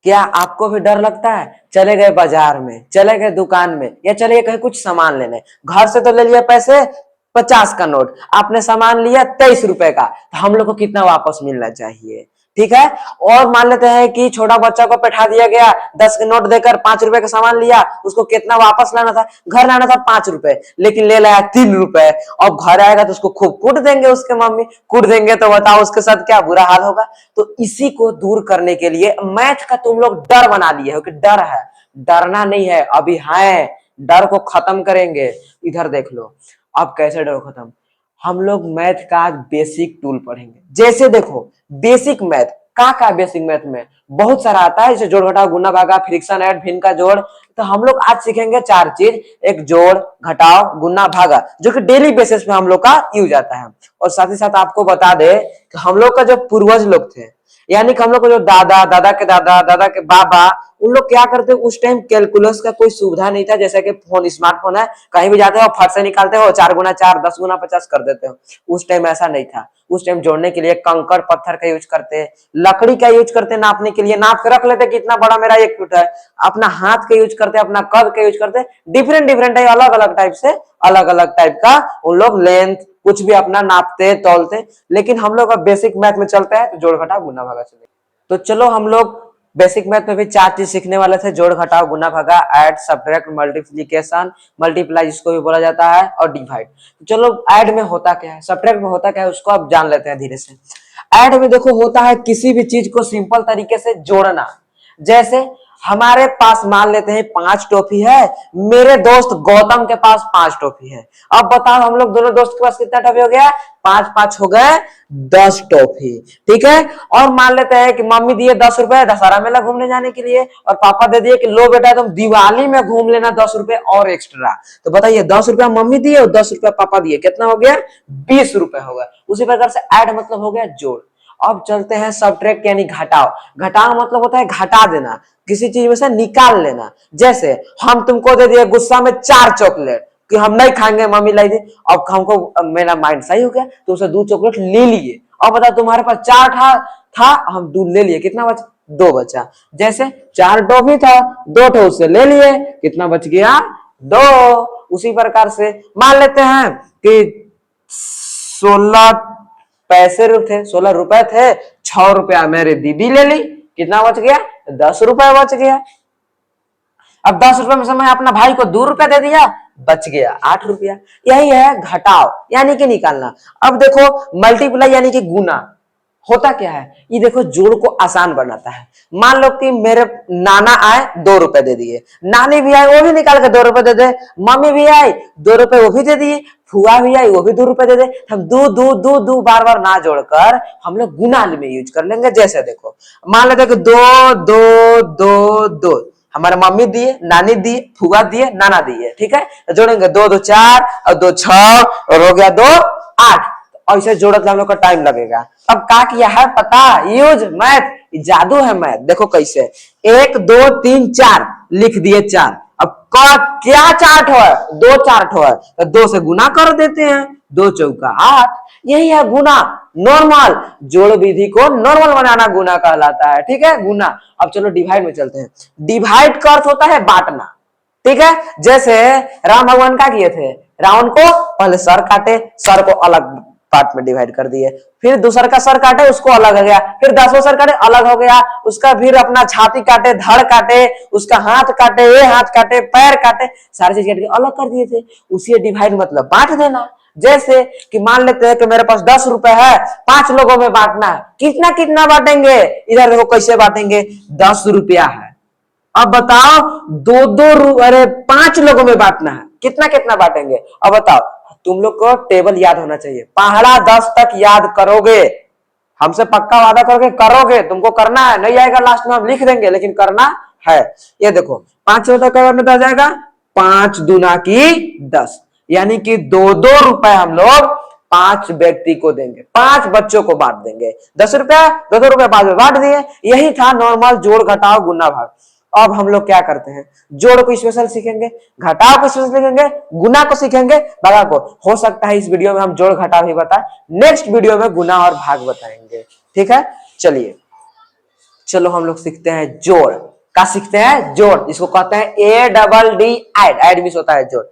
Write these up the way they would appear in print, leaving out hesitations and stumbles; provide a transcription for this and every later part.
क्या आपको भी डर लगता है? चले गए बाजार में, चले गए दुकान में, या चले गए कहीं कुछ सामान लेने, घर से तो ले लिया पैसे 50 का नोट, आपने सामान लिया 23 रुपए का, तो हम लोग को कितना वापस मिलना चाहिए? ठीक है। और मान लेते हैं कि छोटा बच्चा को बैठा दिया गया, 10 के नोट देकर 5 रुपए का सामान लिया, उसको कितना वापस लाना था? घर लाना था 5 रुपए, लेकिन ले लाया 3 रुपए। और घर आएगा तो उसको खूब कूट देंगे, उसके मम्मी कूट देंगे, तो बताओ उसके साथ क्या बुरा हाल होगा। तो इसी को दूर करने के लिए मैथ का तुम लोग डर बना लिए हो कि डर है, डरना नहीं है, अभी है, डर को खत्म करेंगे। इधर देख लो, अब कैसे डर खत्म? हम लोग मैथ का बेसिक टूल पढ़ेंगे। जैसे देखो, बेसिक मैथ का बेसिक मैथ में बहुत सारा आता है, जैसे जोड़ घटाव गुना भागा फ्रिक्शन ऐड भिन्न का जोड़। तो हम लोग आज सीखेंगे 4 चीज, एक जोड़ घटाव गुना भागा, जो कि डेली बेसिस पे हम लोग का यूज आता है। और साथ ही साथ आपको बता दे कि हम लोग का जो पूर्वज लोग थे, यानी कि हम लोग को जो दादा, दादा के दादा, दादा के बाबा, उन लोग क्या करते हैं, उस टाइम कैलकुलस का कोई सुविधा नहीं था, जैसे कि फोन, स्मार्टफोन है, कहीं भी जाते हो फट से निकालते हो, 4 गुना 4 10 गुना 50 कर देते हो। उस टाइम ऐसा नहीं था। उस टाइम जोड़ने के लिए कंकड़ पत्थर का यूज करते, लकड़ी का यूज करते, नापने के लिए नाप के रख लेते कितना बड़ा मेरा 1 फुट है, अपना हाथ का यूज करते, अपना कद का यूज करते, डिफरेंट डिफरेंट अलग अलग टाइप से, अलग अलग टाइप का उन लोग लेंथ कुछ भी अपना नापते तौलते। लेकिन हम लोग अब बेसिक मैथ में चलते हैं, तो जोड़ घटाव गुना भागा चलेगा। तो चलो, हम लोग बेसिक मैथ में भी 4 चीज सीखने वाले थे, जोड़ घटाव गुना भागा, ऐड सब्ट्रैक्ट मल्टीप्लिकेशन, मल्टीप्लाई जिसको भी बोला जाता है, और डिवाइड। चलो, ऐड में होता क्या है, सब्ट्रैक्ट में होता क्या है, उसको अब जान लेते हैं धीरे से। ऐड में देखो होता है किसी भी चीज को सिंपल तरीके से जोड़ना। जैसे हमारे पास मान लेते हैं 5 टॉफी है, मेरे दोस्त गौतम के पास 5 टॉफी है। अब बताओ हम लोग दोनों दोस्त के पास कितना टॉफी हो गया? 5 5 हो गए 10 टॉफी। ठीक है। और मान लेते हैं कि मम्मी दिए 10 रुपए दशहरा मेला घूमने जाने के लिए, और पापा दे दिए कि लो बेटा तुम दिवाली में घूम लेना 10 रुपए और एक्स्ट्रा। तो बताइए, 10 रुपया मम्मी दिए और 10 रुपया पापा दिए, कितना हो गया? 20 रुपए हो गया। उसी प्रकार से ऐड मतलब हो गया जोड़। अब चलते हैं सब्ट्रैक्ट यानी घटाव। घटाव मतलब होता है घटा देना, किसी चीज में से निकाल लेना। जैसे हम तुमको दे दिए गुस्सा में 4 चॉकलेट कि हम नहीं खाएंगे, मम्मी लाई दी। अब हमको, मेरा माइंड सही हो गया, तो उसे 2 चॉकलेट ले लिए। अब बताओ तुम्हारे पास 4 था, हम 2 ले लिए, कितना बचा? 2 बचा। जैसे 4 टॉफी था, 2 ठो उससे ले लिए, कितना बच गया? 2। उसी प्रकार से मान लेते हैं कि 16 पैसे थे, 16 रुपए थे, 6 रुपया मेरे दीदी ले ली, कितना बच गया? 10 रुपए बच गया। अब 10 रुपए में से मैं अपना भाई को 2 रुपया दे दिया, बच गया 8 रुपया। यही है घटाव यानी कि निकालना। अब देखो मल्टीप्लाई यानी कि गुना। होता क्या है, ये देखो जोड़ को आसान बनाता है। मान लो कि मेरे नाना आए, 2 रुपए दे दिए, नानी भी आई, वो भी निकाल के 2 रुपए दे दे, मम्मी भी आई, 2 रुपए वो भी दे दिए, फुआ भी आई, वो भी 2 रुपए दे दे। हम दो दो दो दो बार बार ना जोड़कर हम लोग गुना में यूज कर लेंगे। जैसे देखो, मान लेते कि 2 2 2 2, हमारे मम्मी दिए, नानी दिए, फुआ दिए, नाना दिए। ठीक है, तो जोड़ेंगे 2 2 4 और 2 6 और हो गया 2 8। ऐसे जोड़त हम लोग का टाइम लगेगा। अब क्या किया है पता? यूज मैथ, जादू है मैथ। देखो कैसे, 1 2 3 4 लिख दिए 4। अब क्या 4 ठो है? 2 4 ठो है, तो 2 से गुना कर देते हैं, 2 चौका 8। यही है गुना। नॉर्मल जोड़ विधि को नॉर्मल बनाना गुना कहलाता है। ठीक है, गुना। अब चलो डिवाइड में चलते हैं। डिवाइड का अर्थ होता है बांटना। ठीक है, जैसे राम भगवान क्या किए थे, रावण को पहले सर काटे, सर को अलग पार्ट में डिवाइड कर दिए, फिर दूसर का सर काटे, उसको अलग हो गया, फिर 10वां सर काटे, अलग हो गया, उसका फिर अपना छाती काटे, धड़ काटे, उसका हाथ काटे, ये हाथ काटे, पैर काटे, सारी चीज काट के अलग कर दिए थे। उसी डिवाइड मतलब बांट देना। जैसे कि मान लेते हैं कि मेरे पास 10 रुपए है, 5 लोगों में बांटना है, कितना कितना बांटेंगे? इधर देखो कैसे बांटेंगे, 10 रुपया है, अब बताओ 2 अरे 5 लोगों में बांटना है, कितना कितना बांटेंगे? अब बताओ, तुम लोग को टेबल याद होना चाहिए, पहाड़ा 10 तक याद करोगे, हमसे पक्का वादा करोगे? करोगे, तुमको करना है, नहीं आएगा लास्ट में हम लिख देंगे, लेकिन करना है। ये देखो 5 तक करने आ जाएगा, 5 दूना की 10, यानी कि 2 रुपए हम लोग 5 व्यक्ति को देंगे, 5 बच्चों को बांट देंगे। 10 रुपया 2 रुपया 5 में बांट दिए। यही था नॉर्मल जोड़ घटाव गुना भाग। अब हम लोग क्या करते हैं, जोड़ को स्पेशल सीखेंगे, घटाव को स्पेशल सीखेंगे, गुना को सीखेंगे, भागा को। हो सकता है इस वीडियो में हम जोड़ घटाव ही बताएं, नेक्स्ट वीडियो में गुना और भाग बताएंगे। ठीक है, चलिए चलो हम लोग सीखते हैं जोड़। क्या सीखते हैं? जोड़। इसको कहते हैं ADD, ऐड। ऐड मीन्स होता है जोड़।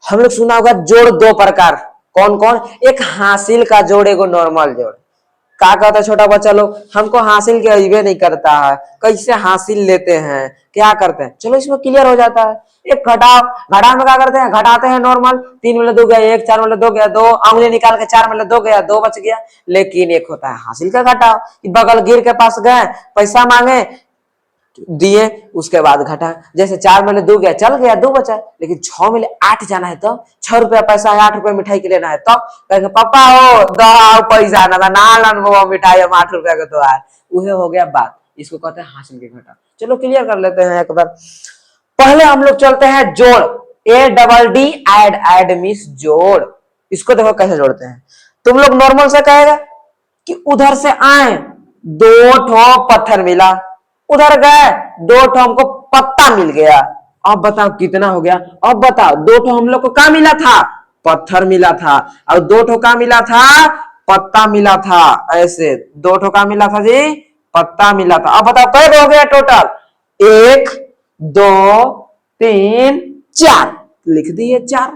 हम लोग सुना होगा जोड़ दो प्रकार। कौन कौन? एक हासिल का जोड़, एक नॉर्मल जोड़। क्या कहता है छोटा बच्चा लोग? हमको हासिल के अजीबे नहीं करता है, कैसे हासिल लेते हैं, क्या करते हैं? चलो इसमें क्लियर हो जाता है। एक घटाओ। घटाओ में क्या करते हैं? घटाते हैं नॉर्मल। 3 में दो गया 1, 4 में दो गया 2, उंगली निकाल के 4 में दो गया 2 बच गया। लेकिन एक होता है हासिल का घटाओ, बगल गिर के पास गए, पैसा मांगे, दिए, उसके बाद घटा। जैसे 4 में 2 गया, चल गया 2 बचा। लेकिन 6 में 8 जाना है तो 6 रुपया पैसा है, 8 रुपया मिठाई के लेना है तो कहेंगे पापा हो दो पैसा ना मिठाई हम 8 रुपया का तो आए। उहे हो गया बात। इसको कहते हैं हासिल के घटा। चलो क्लियर कर लेते हैं एक बार। पहले हम लोग चलते हैं जोड़। ADD, add. ऐड मीन्स जोड़। इसको देखो कैसे जोड़ते हैं। तुम लोग नॉर्मल से कहेगा कि उधर से आए, 2 ठो पत्थर मिला, उधर गए 2 ठो हमको पत्ता मिल गया। अब बताओ कितना हो गया? अब बताओ 2 ठो हम लोग को क्या मिला था? पत्थर मिला था। और 2 ठो क्या मिला था? पत्ता मिला था। ऐसे 2 ठो क्या मिला था जी? पत्ता मिला था। अब बताओ कै हो गया टोटल? 1, 2, 3, 4। लिख दिए 4।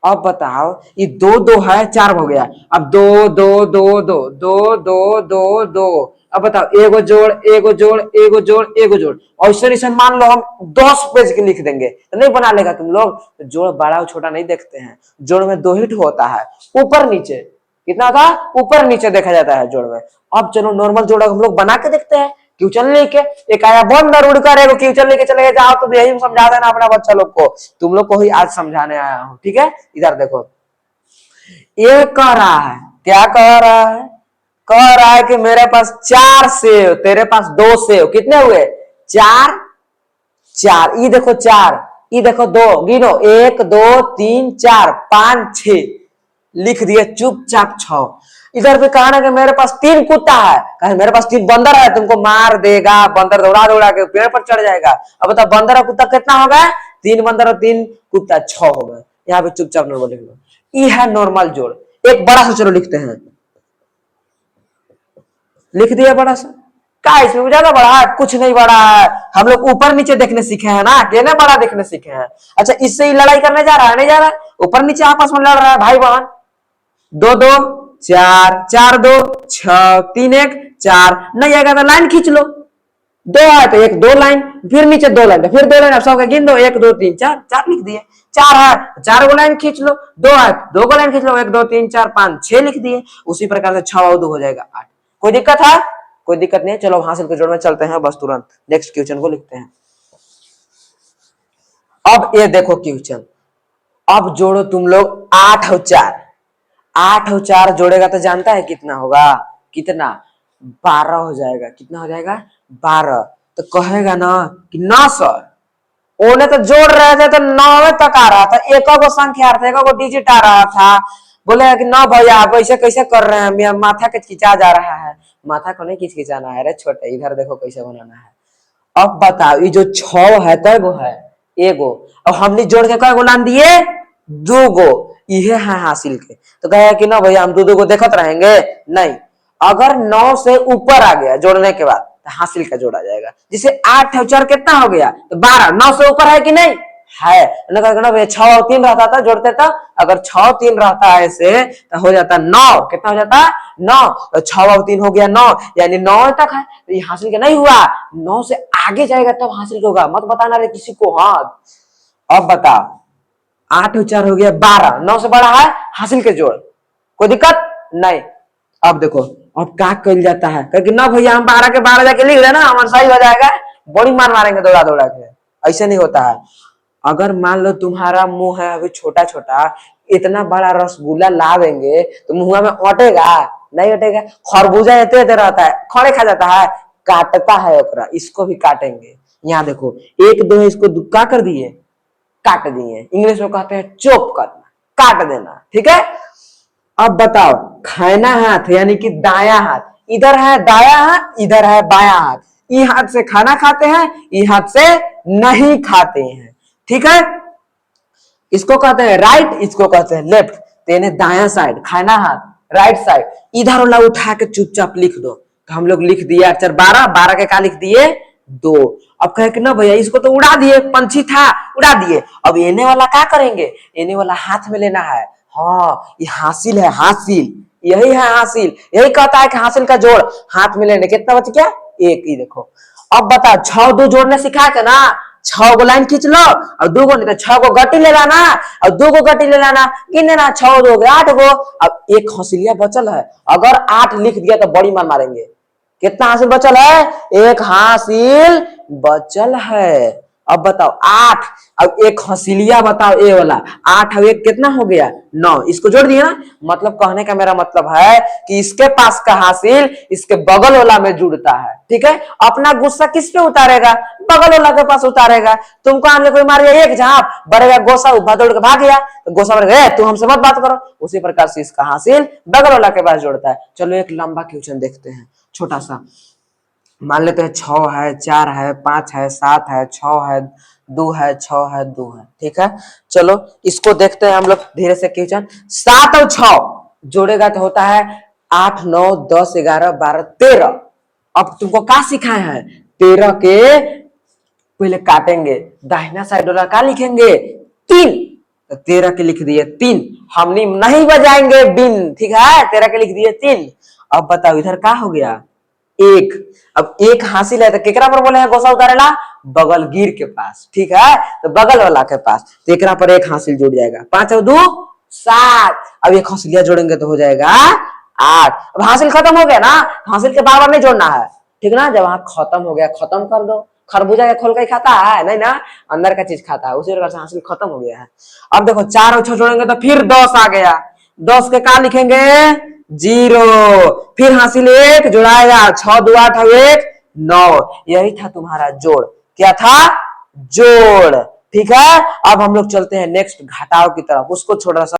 अब बताओ ये 2 2 है, 4 हो गया। अब 2 2 2 2 2 2 2 2। अब बताओ एगो जोड़, एगो जोड़, एगो जोड़, एगो जोड़। ऐसे मान लो हम 10 पेज के लिख देंगे तो नहीं बना लेगा तुम लोग? तो जोड़ बड़ा और छोटा नहीं देखते हैं। जोड़ में 2 ही होता है, ऊपर नीचे। कितना था? ऊपर नीचे देखा जाता है जोड़ में। अब चलो नॉर्मल जोड़ हम लोग बना के देखते हैं। क्योंचन लेके एक आया बंदर उड़कर, एगो क्योंचन लेके चले जाओ तो यही समझा देना अपना बच्चा लोग को। तुम लोग को ही आज समझाने आया हूं, ठीक है? इधर देखो, ये कह रहा है, क्या कह रहा है? कह रहा है कि मेरे पास 4 सेव, तेरे पास 2 सेव। कितने हुए? 4 4। ये देखो 4, ये देखो 2, गिनो 1 2 3 4 5 6। लिख दिए चुपचाप 6। इधर भी कहा ना कि मेरे पास 3 कुत्ता है, कहे मेरे पास 3 बंदर है, तुमको मार देगा। बंदर दौड़ा दौड़ा के पेड़ पर चढ़ जाएगा। अब बताओ बंदर और कुत्ता कितना हो गया? 3 बंदर और 3 कुत्ता 6 हो गए। यहाँ पे चुपचाप नॉर्मल लिख लो। ये है नॉर्मल जोड़। एक बड़ा सा चलो लिखते हैं। लिख दिया बड़ा सा। क्या इसमें ज्यादा बड़ा है? कुछ नहीं बड़ा है। हम लोग ऊपर नीचे देखने सीखे हैं ना, केने बड़ा देखने सीखे हैं। अच्छा इससे ही लड़ाई करने जा रहा है? नहीं जा रहा है। ऊपर नीचे आपस में लड़ रहा है भाई बहन। 2 2 4 4 2 6 3 1 4। नहीं आएगा तो लाइन खींच लो। 2 है तो 1 2 लाइन, फिर नीचे 2 लाइन, फिर 2 लाइन। अब सबके गिन दो, 1 2 3 4। 4 लिख दिए। 4 है 4 गो लाइन खींच लो। 2 है 2 गो लाइन खींच लो। 1 2 3 4 5 6 लिख दिए। उसी प्रकार से 6 और 2 हो जाएगा 8। कोई दिक्कत है? कोई दिक्कत नहीं है। चलो हासिल के जोड़ में चलते हैं बस तुरंत। नेक्स्ट क्वेश्चन को लिखते हैं। अब ये देखो क्वेश्चन। अब जोड़ो तुम लोग 8 और 4। 8 और 4 जोड़ेगा तो जानता है कितना होगा? कितना? 12 हो जाएगा। कितना हो जाएगा? 12। तो कहेगा ना कि ना सर, ओने तो जोड़ रहे थे तो 9 तक आ रहा था, एक गो संख्या आ रहा था, एक गो डिजिट आ रहा था। बोले कि ना भैया आप ऐसे कैसे कर रहे हैं, मेरा माथा खिंचा जा रहा है। माथा को नहीं खिंचाना है रे छोटे, इधर देखो कैसे बनाना है। अब बताओ ये जो 6 है कै गो है? एगो। अब हमने जोड़ के कै गो लान दिए? 2 गो। ये है हासिल के। तो कहे कि ना भैया हम 2 2 गो देखते रहेंगे? नहीं। अगर 9 से ऊपर आ गया जोड़ने के बाद तो हासिल का जोड़ा जाएगा। जैसे 8 और 4 कितना हो गया? तो 12। 9 से ऊपर है कि नहीं? है। 6 और 3 रहता था जोड़ते था। अगर 6 3 रहता है ऐसे तो हो जाता 9। कितना हो जाता? 9। तो 6 और 3 हो गया 9, यानी 9 तक है। तो ये हासिल का नहीं हुआ। 9 से आगे जाएगा तब हासिल का होगा। मत बताना रे किसी को। हाँ अब बताओ 8 और 4 हो गया 12। 9 से बड़ा है हासिल के जोड़। कोई दिक्कत नहीं। अब देखो अब क्या कल जाता है? क्योंकि ना भैया हम 12 के 12 जाके लिख लेना, हमारा सही हो जाएगा। बड़ी मार मारेंगे दौड़ा दौड़ा के। ऐसे नहीं होता है। अगर मान लो तुम्हारा मुंह है अभी छोटा छोटा, इतना बड़ा रसगुल्ला ला देंगे तो मुंह में अटेगा? नहीं अटेगा। खरबूजा इतने इतने रहता है, खड़े खा जाता है, काटता है ओकरा। इसको भी काटेंगे। यहाँ देखो 1 2 है, इसको क्या कर दिए? काट दिए। इंग्लिश में कहते हैं चॉप करना, काट देना। ठीक है। अब बताओ खाना हाथ यानी कि दाया हाथ, इधर है दाया हाथ, इधर है बाया हाथ। ई हाथ से खाना खाते हैं, ई हाथ से नहीं खाते हैं। ठीक है। इसको कहते हैं राइट, इसको कहते हैं लेफ्ट। तेने दाया साइड खाना हाथ, राइट साइड। इधर वाला उठा के चुपचाप लिख दो। तो हम लोग लिख दिए 8 4 12, 12 के का लिख दिए 2। अब कहे कि ना भैया इसको तो उड़ा दिए, पंछी था उड़ा दिए, अब एने वाला क्या करेंगे, एने वाला हाथ में लेना है। हाँ ये हासिल है, हासिल यही है हासिल, यही कहता है कि हासिल का जोड़ हाथ में लेने। कितना बच गया, एक। ही देखो अब बता 6 2 जोड़ने सिखा के ना 6 गो लाइन खींच लो और 2 गो, नहीं तो 6 गो गट्टी ले लाना और 2 गो गट्टी ले लाना, कितने ना 6 2 8 गो। अब एक हौसिलिया बचल है, अगर 8 लिख दिया तो बड़ी मार मारेंगे। कितना हासिल बचल है, एक हासिल बचल है। अब बताओ 8, अब एक हसीलिया बताओ ए वाला, 8 और 1 कितना हो गया 9, इसको जोड़ दिया ना। मतलब कहने का मेरा मतलब है कि इसके पास का हासिल इसके बगल वाला में जुड़ता है। ठीक है, अपना गुस्सा किस पे उतारेगा, बगल वाला के पास उतारेगा। तुमको आने कोई मार गया एक झाप, बढ़ेगा गोसा, उभा दौड़ के भाग गया तो गोसा बढ़ गया, तू हमसे मत बात करो। उसी प्रकार से इसका हासिल बगल वाला के पास जोड़ता है। चलो एक लंबा क्वेश्चन देखते हैं, छोटा सा। मान लेते हैं 6 है, 4 है, 5 है, 7 है, 6 है, 2 है, 6 है, 2 है। ठीक है, चलो इसको देखते हैं हम लोग धीरे से क्वेश्चन। 7 और 6 जोड़ेगा तो होता है 8 9 10 11 12 13। अब तुमको क्या सिखाए हैं, 13 के पहले काटेंगे, दाहिना साइड वाला क्या लिखेंगे 3, तो 13 के लिख दिए 3। हम नहीं बजाएंगे बिन, ठीक है, 13 के लिख दिए 3। अब बताओ इधर क्या हो गया 1। अब 1 हासिल है तो केकरा पर बोले हैं गोसा उतारेला, बगल गिर के पास। ठीक है, तो बगल वाला के पास, तो एकरा पर 1 हासिल जुड़ जाएगा। 5 और 2 7, अब 1 हासिलिया जोड़ेंगे तो हो जाएगा 8। अब हासिल खत्म हो गया ना, हासिल के बार बार नहीं जोड़ना है। ठीक ना, जब वहां खत्म हो गया खत्म कर दो। खरबूजा के खोल के खाता है नहीं ना, अंदर का चीज खाता है, उसी प्रकार से हासिल खत्म हो गया है। अब देखो 4 और 6 जोड़ेंगे तो फिर 10 आ गया, 10 के का लिखेंगे 0, फिर हासिल 1 जुड़ाएगा, 6 2 8 और 1 9। यही था तुम्हारा जोड़, क्या था जोड़। ठीक है, अब हम लोग चलते हैं नेक्स्ट घटाव की तरफ, उसको छोटा सा